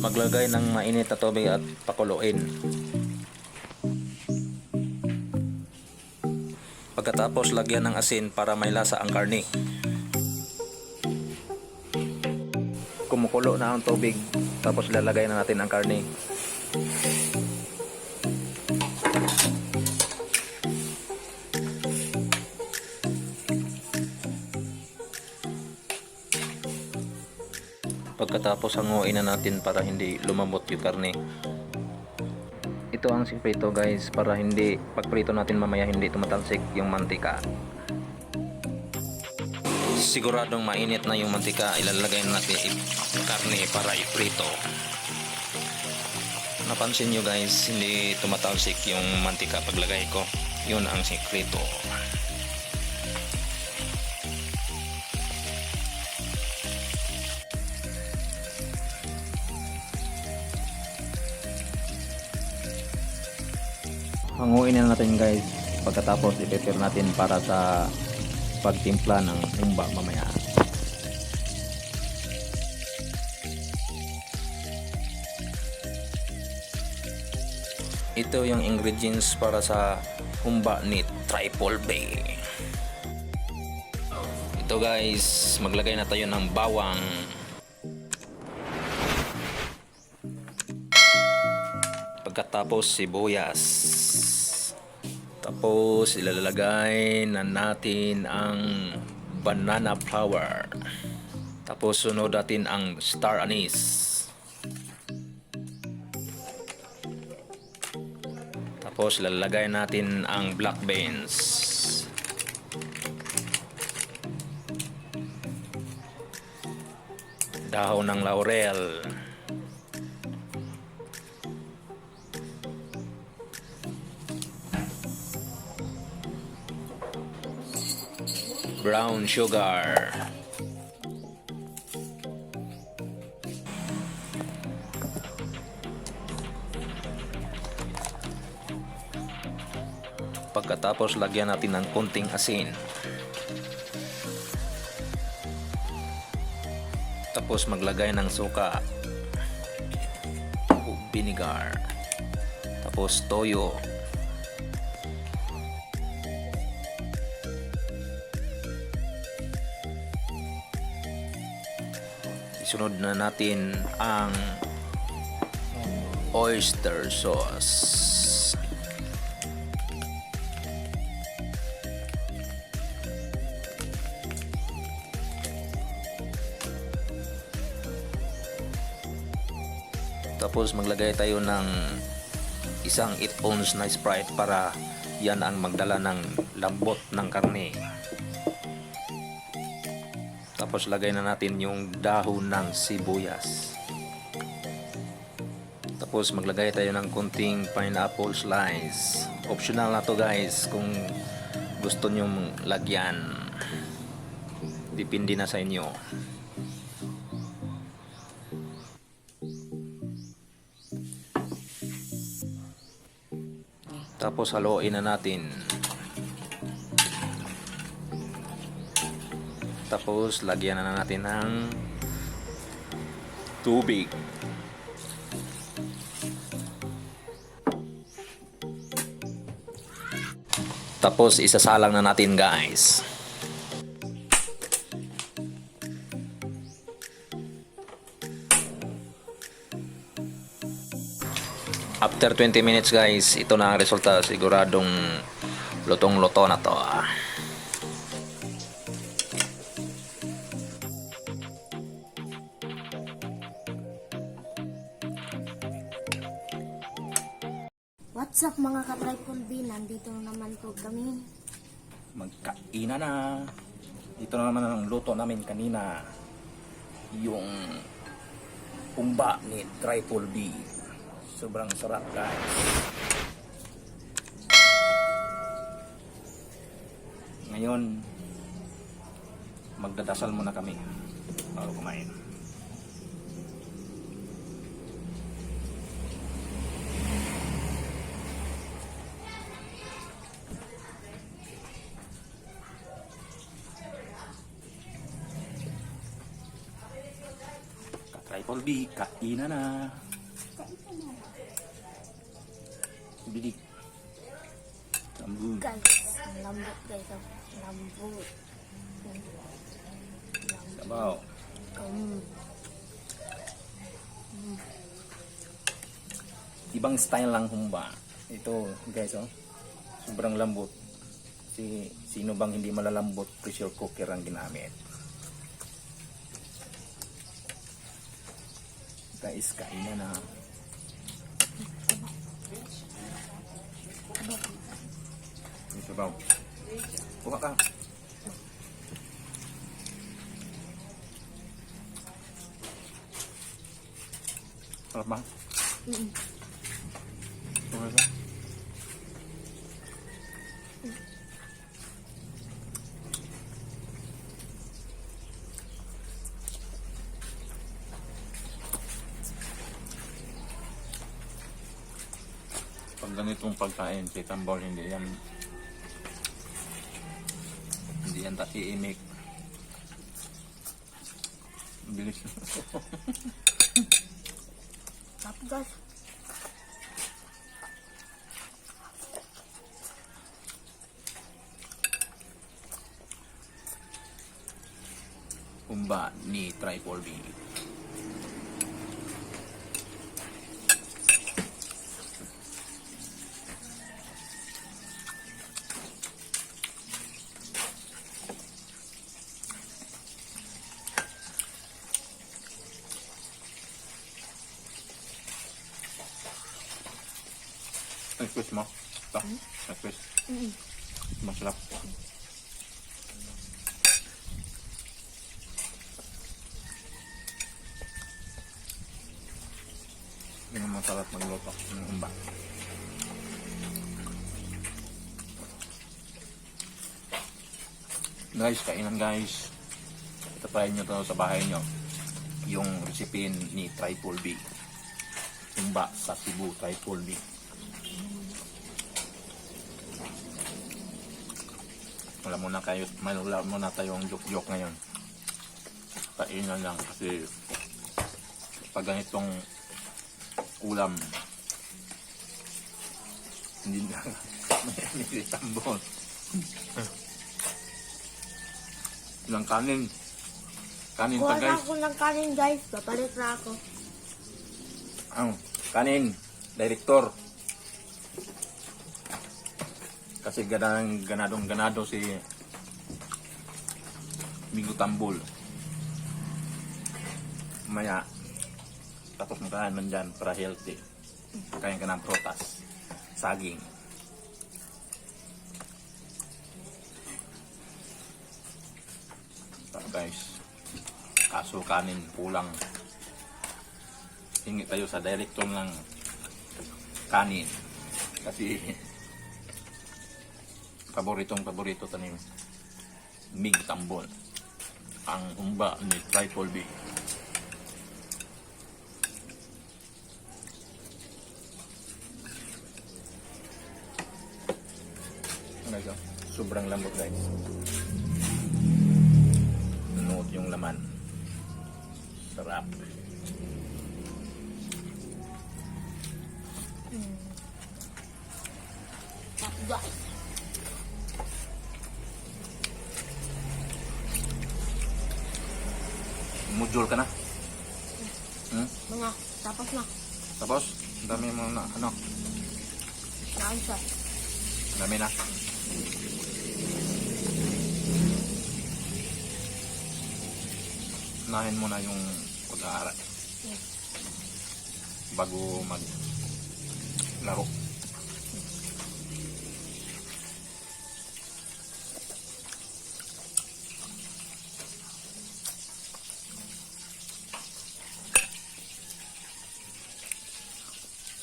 Maglagay ng mainit na tubig at pakuluin. Pagkatapos lagyan ng asin para may lasa ang karne. Kumukulo na ang tubig, tapos lalagay na natin ang karne. Pagkatapos hanguin na natin para hindi lumambot yung karne. Ito ang sikreto guys, para hindi pagprito natin mamaya hindi tumatalsik yung mantika. Siguradong mainit na yung mantika, ilalagay na natin karne para iprito. Napansin nyo guys, hindi tumatalsik yung mantika paglagay ko. Yun ang sikreto. Hanguin na natin guys, pagkatapos i-prepare natin para sa pagtimpla ng humba mamaya. Ito yung ingredients para sa humba ni Triple B. Ito guys, maglagay na tayo ng bawang, pagkatapos sibuyas. Tapos ilalagay na natin ang banana flower. Tapos sunod natin ang star anise. Tapos ilalagay natin ang black beans. Dahon ng laurel. Brown sugar. Pagkatapos lagyan natin ng konting asin. Tapos maglagay ng suka o vinegar. Tapos toyo. Isunod na natin ang oyster sauce. Tapos maglagay tayo ng isang 8 ounce na Sprite para yan ang magdala ng lambot ng karne. Tapos lagay na natin yung dahon ng sibuyas. Tapos maglagay tayo ng konting pineapple slice. Optional na to guys kung gusto nyong lagyan. Depende na sa inyo. Tapos haluin na natin. Tapos lagyan na natin ng tubig. Tapos isasalang na natin guys. After 20 minutes guys, ito na ang resulta. Siguradong lutong-luto na to. What's up mga ka-Triple B? Nandito na naman po kami. Magkaina na. Ito na naman ang luto namin kanina. Yung humba ni Triple B. Sobrang sarap guys. Ngayon, magdadasal muna kami bago kumain. Triple B, kainan na. Bidik. Lambot. Guys, ang lambot guys. Ang lambot. Sabaw. Um, Ibang style lang humba. Ito guys oh. Sobrang lambot. Sino bang hindi malalambot, pressure cooker ang ginamit. Guys, kainan na. Sabaw. Buka ka. Sarap ba? Buka ka. Pag ganitong pagkain, si Tambor hindi yan iimik. Bilis. Sarap guys. Humba ni Triple B. Nag-quiz mo? Ito? Nag-quiz? Masarap. Yun ang masarap magluto ng humba. Guys, kainan guys. Ito try nyo to sa bahay nyo. Yung recipe ni Triple B. Humba sa Cebu, Triple B. Wala muna tayong joke-joke ngayon. Kainan lang kasi pag ganitong ulam hindi na may tambol. Ilang kanin Kuha pa na guys. ako ng kanin guys. Papalit na ako. Ang kanin director kasi ganadong-ganado si Migo Tambol. Maya tapos makahan man dyan para healthy. Kaya ka ng protas, saging. Ito guys, kaso kanin kulang. Hingi tayo sa director ng kanin kasi paborito tanim Mig Tambol ang humba ni Triple B. Sobrang lambot guys. Nuot yung laman. Sarap. Sarap guys. Mujol ka na? Mga, tapos na. Tapos, ang dami mo na, ano? Naisa. Ang dami na. Unahin mo na yung pag-aaral bago mag-laro.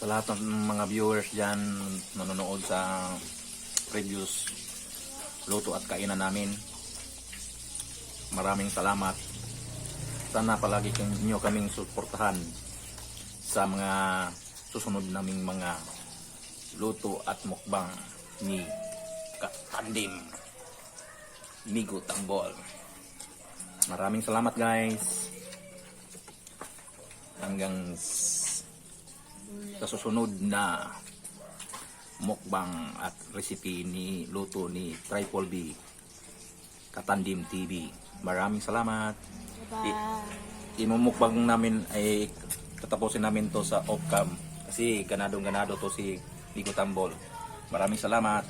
Sa lahat ng mga viewers dyan nanonood sa previous luto at kainan namin, maraming salamat. Sana palagi nyo kaming suportahan sa mga susunod naming mga luto at mukbang ni Katandim Migo Tambol. Maraming salamat guys. hanggang sa susunod na mukbang at recipe ni luto ni Triple B Katandim TV. Maraming salamat. Bye-bye. Imumukbang namin ay tatapusin namin to sa off-cam kasi ganado to si Nico Tambol. Maraming salamat.